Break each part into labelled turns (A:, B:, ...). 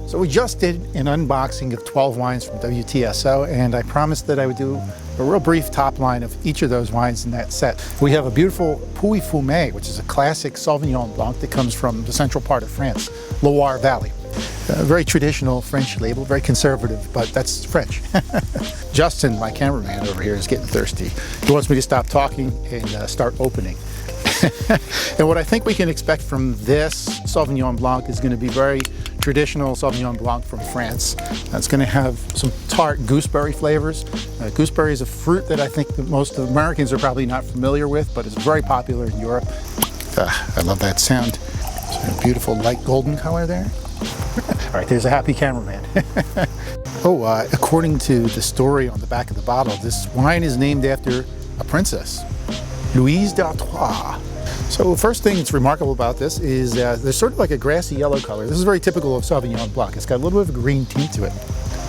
A: So we just did an unboxing of 12 wines from WTSO, and I promised that I would do a real brief top line of each of those wines in that set. We have a beautiful Pouilly-Fumé, which is a classic Sauvignon Blanc that comes from the central part of France, Loire Valley. A very traditional French label, very conservative, but that's French. Justin, my cameraman over here, is getting thirsty. He wants me to stop talking and start opening. And what I think we can expect from this Sauvignon Blanc is going to be very traditional Sauvignon Blanc from France. It's going to have some tart gooseberry flavors. Gooseberry is a fruit that I think that most Americans are probably not familiar with, but it's very popular in Europe. I love that sound. It's a beautiful light golden color there. All right, there's a happy cameraman. According to the story on the back of the bottle, this wine is named after a princess, Louise d'Artois. So first thing that's remarkable about this is there's sort of like a grassy yellow color. This is very typical of Sauvignon Blanc. It's got a little bit of a green tint to it.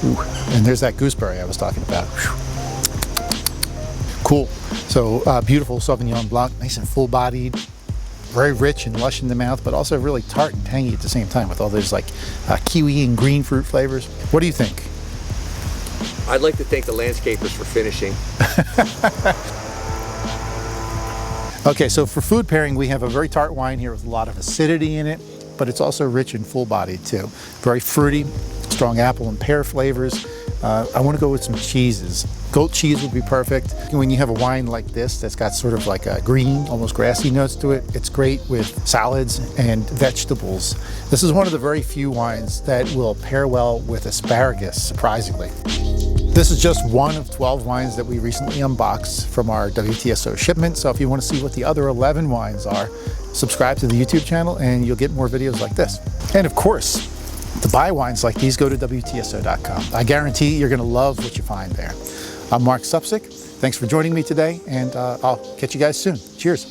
A: Ooh, and there's that gooseberry I was talking about. Cool. So beautiful Sauvignon Blanc, nice and full-bodied, very rich and lush in the mouth, but also really tart and tangy at the same time with all those like kiwi and green fruit flavors. What do you think?
B: I'd like to thank the landscapers for finishing.
A: Okay, so for food pairing, we have a very tart wine here with a lot of acidity in it, but it's also rich and full-bodied too. Very fruity, strong apple and pear flavors. I want to go with some cheeses. Goat cheese would be perfect. When you have a wine like this that's got sort of like a green, almost grassy notes to it, it's great with salads and vegetables. This is one of the very few wines that will pair well with asparagus, surprisingly. This is just one of 12 wines that we recently unboxed from our WTSO shipment. So if you want to see what the other 11 wines are, subscribe to the YouTube channel and you'll get more videos like this. And of course, to buy wines like these, go to WTSO.com. I guarantee you're going to love what you find there. I'm Mark Supsick. Thanks for joining me today, and I'll catch you guys soon. Cheers.